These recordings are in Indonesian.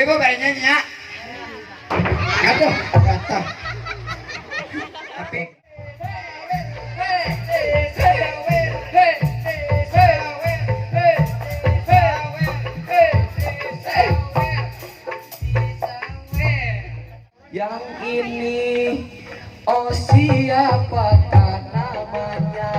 Ibu kayaknya nyak. Aduh, kata. Tapi yang ini, oh siapakah namanya?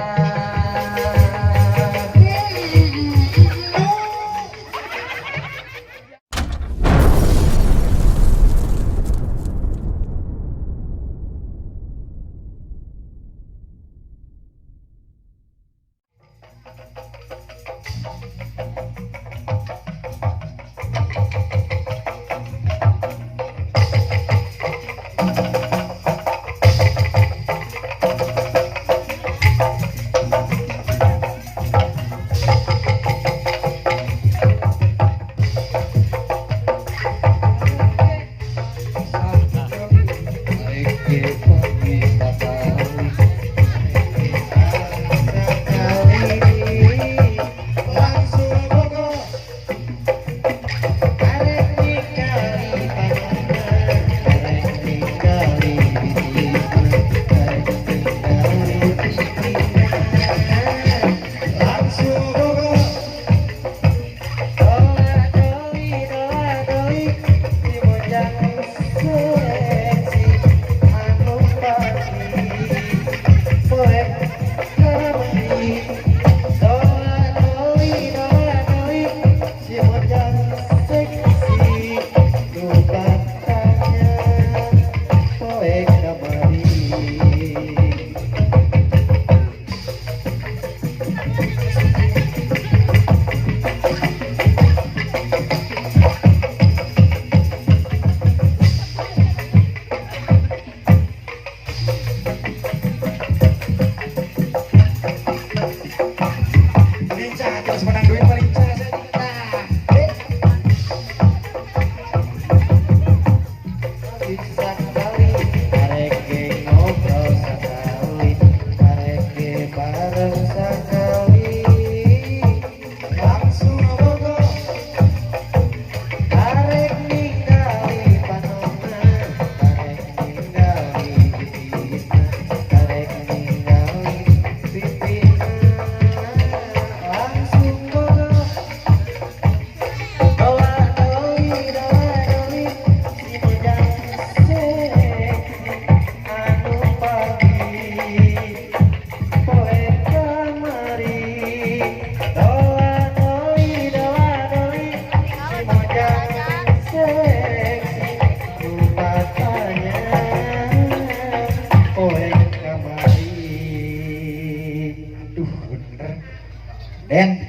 Den,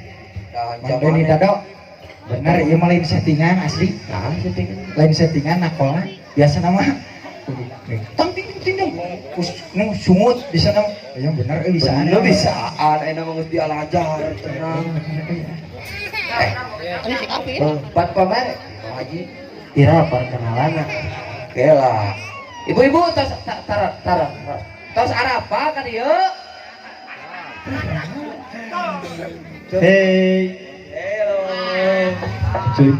Mang Deni Dado, bener ieu mah lain settingan asli. Nah, settingan. Lain settingan nakolna. Biasa nama tang ting ting ting nu sungut bisa nama. Yang bener bisa Bener bisaan enak geus dialajar tenang. Bat pamer Haji Ira perkenalan. Oke lah. Ibu-ibu tos tos apa kan ieu? Hey, Hello. cuy.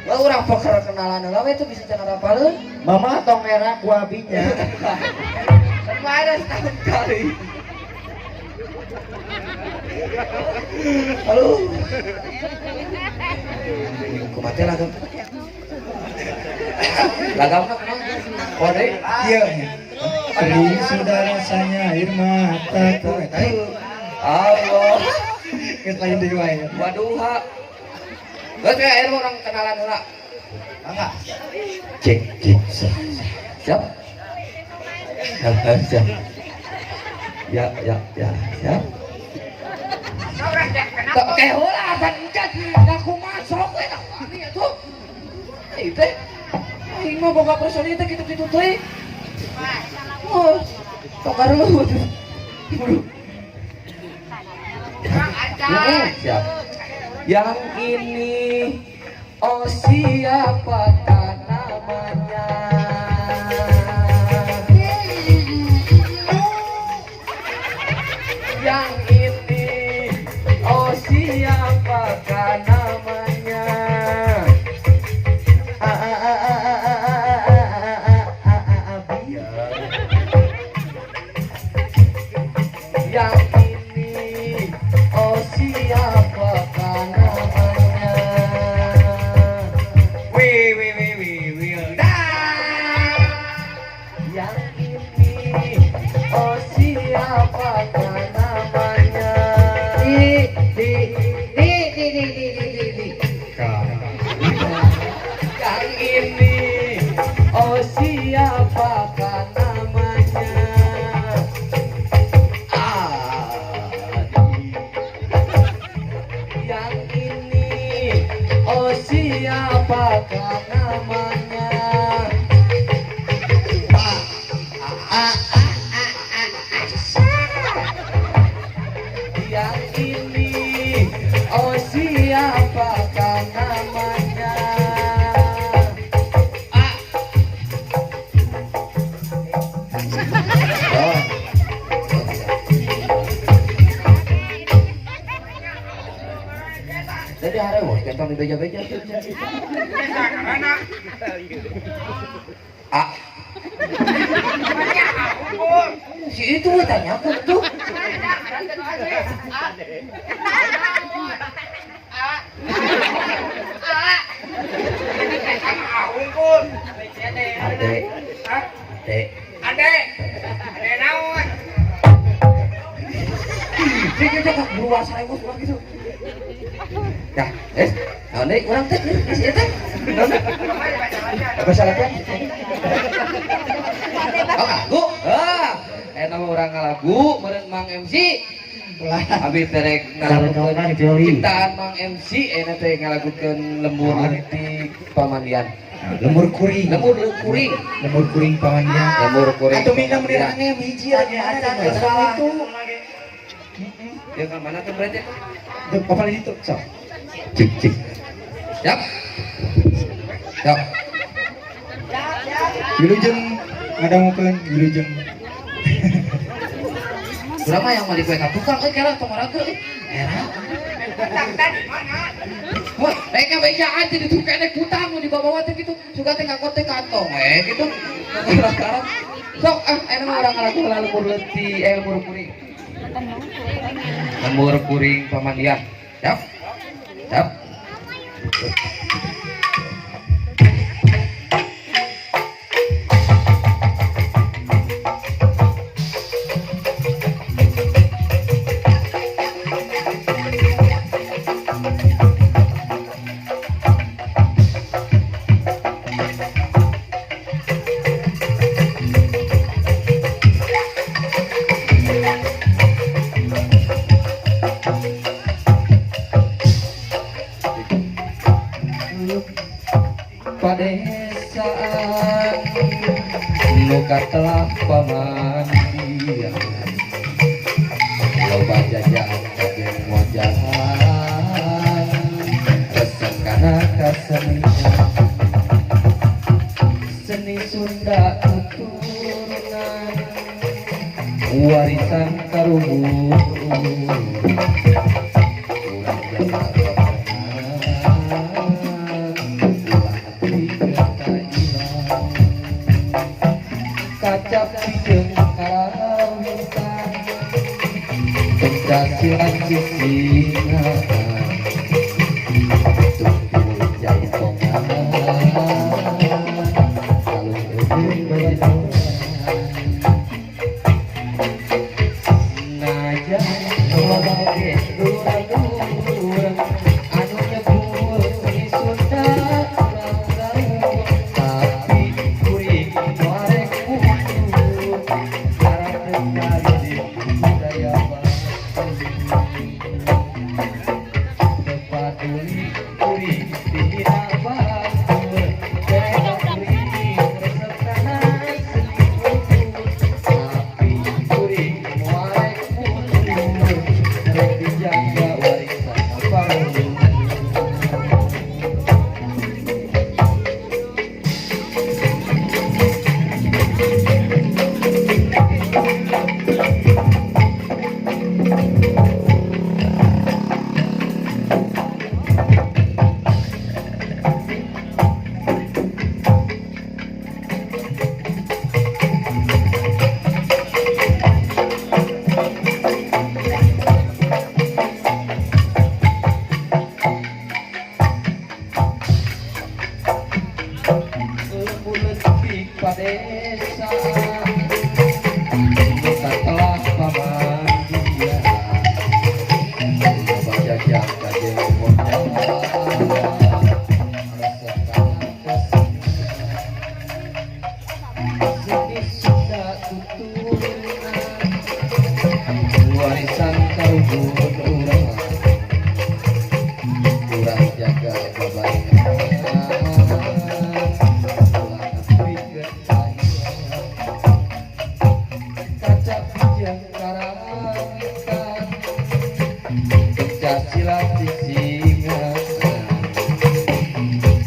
Lah urang poker kenalan heula we itu bisa cenah rapaleun. Mama tong era ku abinya. Kemarin setahun kali. Halo. Kumate lagam. Lagamna kenapa? Kode. Iya. Pedih sudah rasanya air mataku. Allah. Geus lain deui wae. Waduh. Geus we air orang kenalan heula. Mangga. Cek. Siap. Siap. Ya. Siap. Tak kayak heula ban encan. Da kumaha sok we da. Ieu tuh. Ieu teh. Aing mah boga personil teh kitu-kitu teh. Oh. Tokar lu. Siap. Yang ini, oh siapakah namanya? Yang ini, oh siapakah namanya? Yang ini, oh siapakah namanya? Yang ini, oh siapakah namanya? Yang ini, oh siapakah namanya? Yang ini, oh siapakah namanya? Oh. Jadi hari bos, kita di beja-beja. Si itu tanya aku tuh. Adek naon? Dia luas saya bos gitu. Ya, naon urang teh geus ieu teh. Bahasa latihan. Oh, lagu. Eta mah urang ngalagu meureun Mang MC. Abi terek ngalagukeun ciptaan Mang MC eta teh ngalagukeun lembur leutik pamandian. Lemur kuring pamandian. Lembur kuring. Atuh minang menirangnya hiji lagi acan salah itu. Ya ka mana tuh berarti? Apa itu? Sok. Cik. Siap. Wilujeng ngadangukeun wilujeng. Urang mah yang mali kue ka tukang kira tong urang teh. Era. Wah, mereka bejaan jadi tuh kene kutang di bawah teh gitu. Suka teh ngakot teh kantong gitu. Sekarang sok aya mah urang ngalagu lembur leutik lembur kuring. Lembur kuring pamandian. Siap. Padesaan nuka telah pamandian loba jajan kajen wajahan resep kana kasenian seni Sunda tuturunan warisan karuhun kacap pijeung karawitan pencasiran sisingan tumpul jaitongan kalau eueuh bayadoan najan loba ge durang-durang anu nyebur di Sunda tapi kuring warek kudu karena dari budaya Bali. desa kita telah pamandia baca jaga jengkotnya jadi sudah tutunan warisan karuhun urang kurang jaga babarian kaca pijang karangitan pecah silat sisingan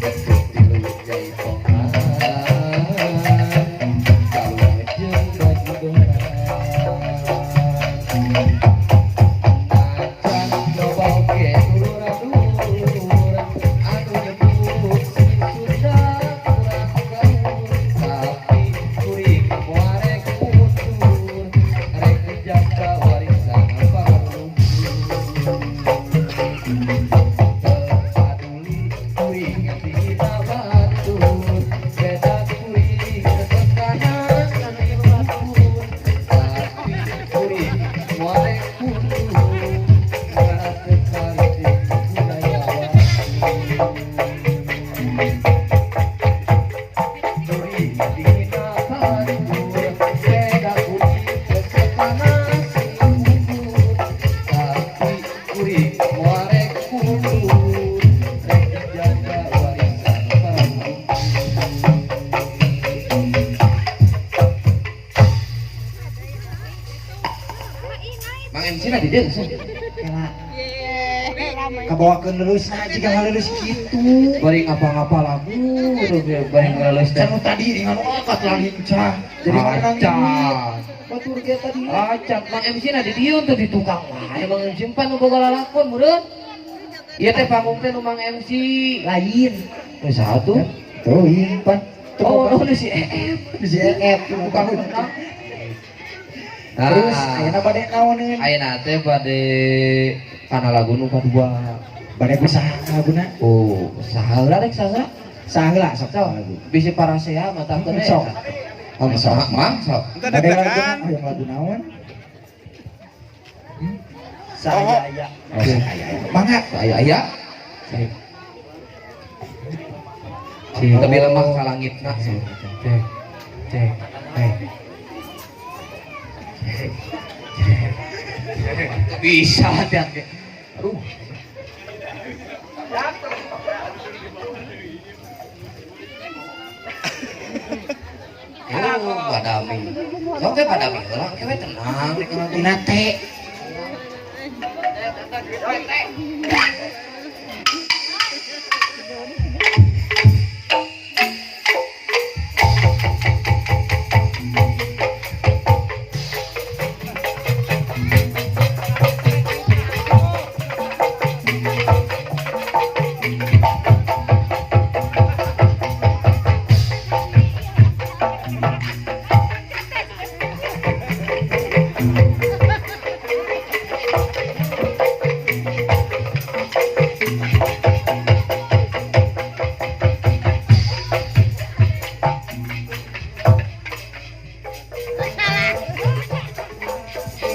ketut tilu jai pongan kalau ngejeng baju dorang nacan coba oke dulur-dulur anu nyebut si Sunda kurang gaul tapi kuring muarek utur rek dijaga warisan paluhur terpaduli kuring dina batur beda kuring kesekanan anu batur tapi kuring muarek utur karena sekali budayawan Duri dina batur beda kuring kesekanan tapi kuring muarek utur rek dijaga warisan paluhur Mang MC na di dia Kena kabawakeun leuleusna jika ngaleuleus kitu. bari ngapa-ngapa lagu udah bari ngelelus teh Kan tadi dengan angkat lagi cah. Jadi menang ini. acan Batur ge tadi. acan Mang MC na di dieu teh di tukang wae Mang MC pan nu boga lalakon meureun ieu teh panggung teh nu Mang MC Lain. nu satu Tuh impan. oh nu si EF Di CF tukang menang. Terus ayeuna bade naoneun? ayeuna teh bade kana lagu nu kadua Bade kusaha laguna? oh saha rek saha Saheula sok sok bisi parasea mata teh Sok. oh sok mang sok Bade laguna yang lagu naon? Saya oh ya. Mangga. saya ya si tapi lemah ka langitna cek cek bisa hati-hati padami sok teh padami heula kewe tenang rek Dina teh.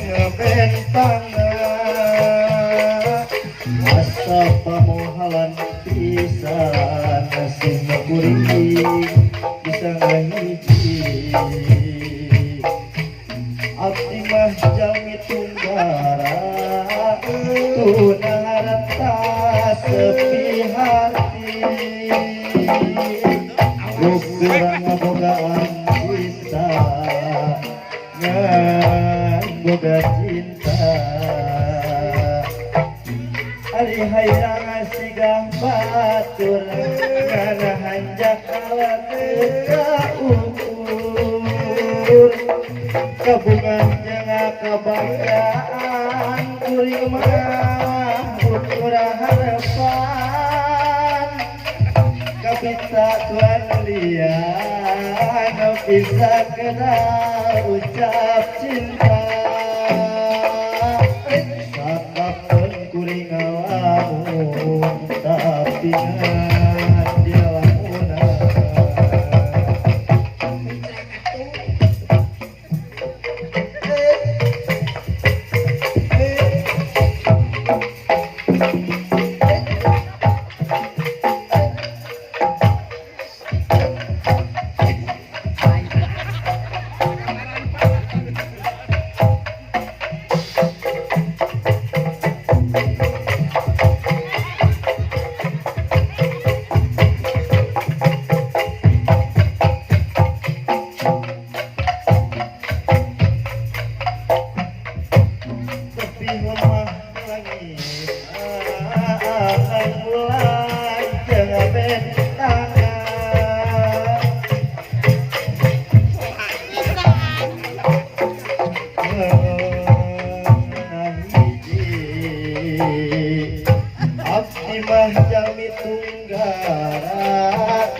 Ngebentangna asa pamohalan pisan sing kuring bisa ngahiji abdi mah jalmi tunggara tunarata sepi hati ukurang ngabogaan bisa boga cinta ari hayang sigah batur kana hanjak ka ukur kabungan jeung kabanggaan kuring mah ukur harapan kapita tuan lian bisa kenal ucap cinta sakapun kuring ngalamun tapi ngan di lamunan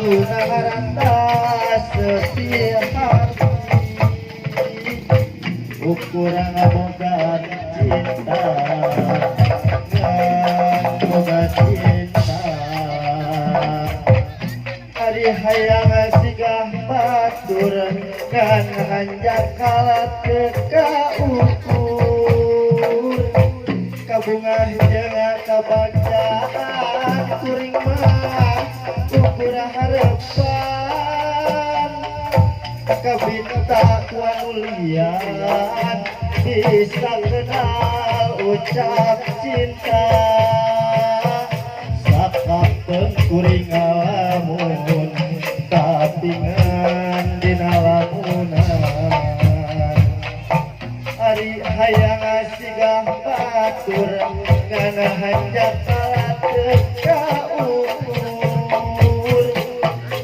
tunarata setia hati ukuran boga cinta boga cinta hari hayang sigah batur kan hanjak kalat teka ukur kabungah jeung kabacaan kuring mah ukur harapan kabinta kuanulian bisa kenal ucap cinta sakapeung kuring ngalamun kapingan dina lamunan ari hayang sigah batur ngana hanjak kalat teka ukur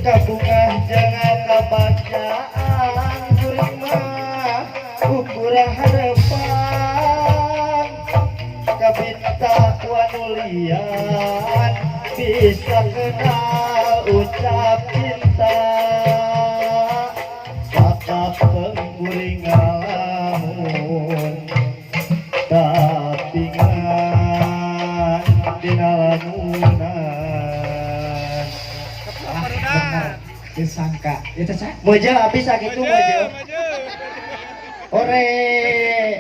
kabungah jangan kabacaan kuring mah ukur harapan kabinta wanulian bisa kenal ucap cinta sakapeung kuring ngalamun tapi ngan dina lamunan bener disangka itu cak moja habis sakitu moja ore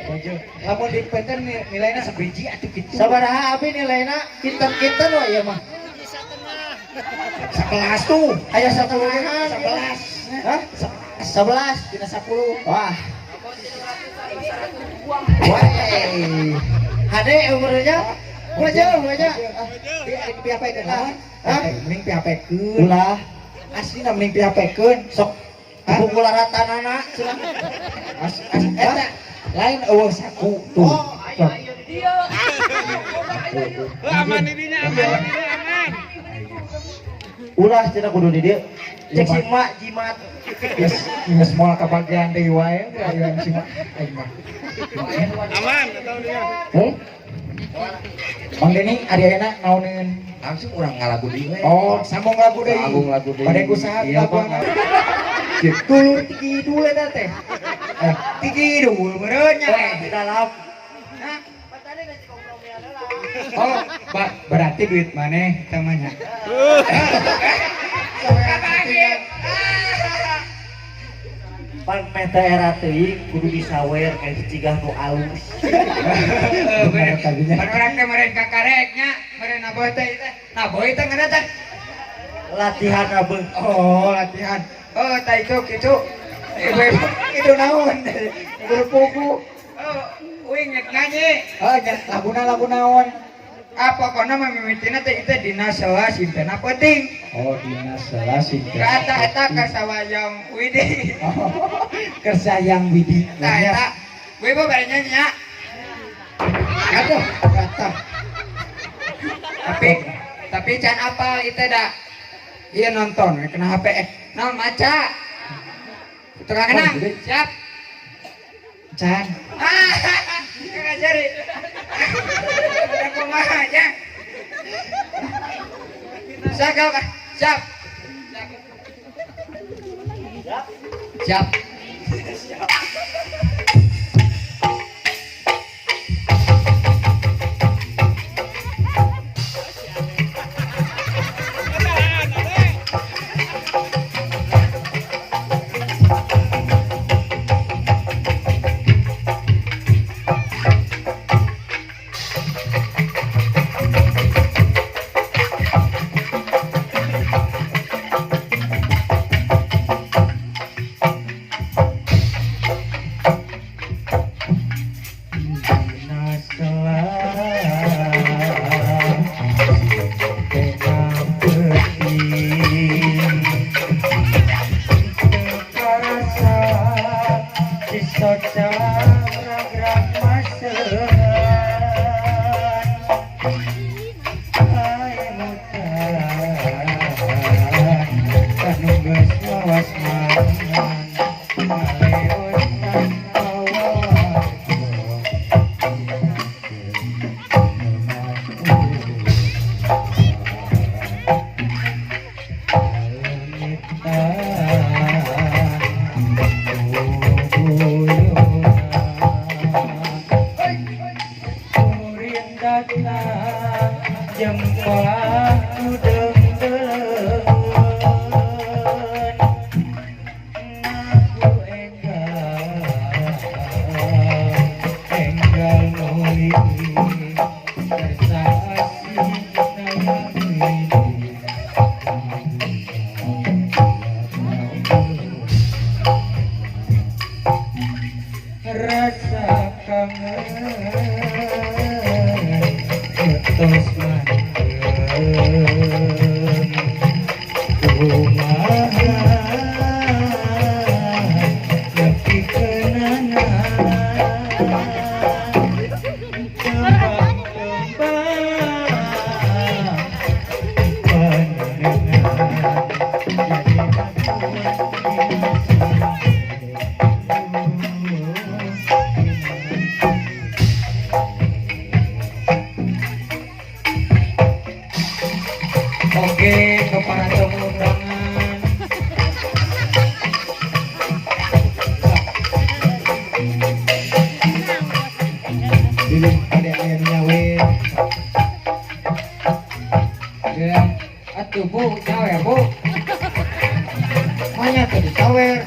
bojo lamun dipeten nilainya sebiji atuh gitu sabaraha abi nilainya kinten-kinten we ieu mah 11 tuh aya satengah 11 hah 11 dina 10 wah weh hade umurnya moja piapekeun Hah? mending piapekeun ulah asli mending piapekeun sok pukul ratanana cenah eta lain eueuh saku tuh sok. Aman dirinya aman. ulah cenah kudu di dieu cek Iya, si mak jimat geus moal kabagian deui wae aya si mah aing mah Aman tahu dia. Mang Deni ari ayeuna naoneun langsung orang ngalagu deui we. oh sambung lagu deui Sambung lagu deui. bade kusaha Iya, lagu Pak. dulur tigi dulu eta teh tigi dulu meureun nya di dalam oh berarti duit maneh tamanya pan meta era teuing kudu disawer kayak cigah nu alus bener tadinya Orang teh meureun kakareknya, meureun naboh teh teh. Naboh teh ngana teh. latihan abeuh oh latihan Oh, tah itu kitu. itu naon berpupu Oh, uing nyanyi. oh nya lagu naon Apa pokona mimitina teh itu dina salah sintena penting. oh dina salah sih Kata eta kasawayang widi. kerja yang widi Tah eta gue mau banyak nya. aduh kata Tapi can apal itu dah. Iya nonton kena HP naon maca. Tukang kenang, siap. can Ngajari. Udah kumaha aja. Siap. Siap. Siap. Rasa kangen terus mandem kumaha tapi kenangan kembang-kembang pandangan jadi oke, ke para tamu undangan. Dulu ada ayam nyawer. Ya, atuh bu, nyawer bu. Mana tadi nyawer?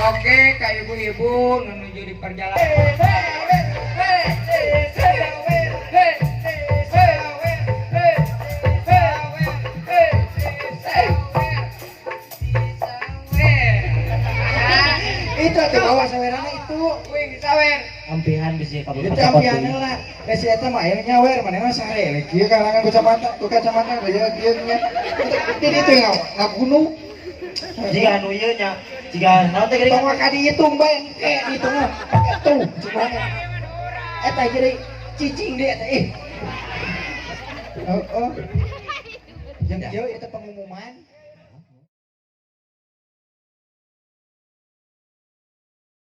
Oke, Kak ibu-ibu menuju di perjalanan. Itu di bawah saweran itu, wing sawer. Ampihan bisa kamu Itu ampian lah. Besi eta mah aya nyawer manehna sare. Kieu kalangan kacamata kieu nya. Jadi itu ngabunuh. Jika anu ieu nya, jika naon teh geuning Tong ka dihitung bae itu mah. Tuh, cumana. Eta jadi cicing dia eta Oh. Jeung kieu eta pengumuman.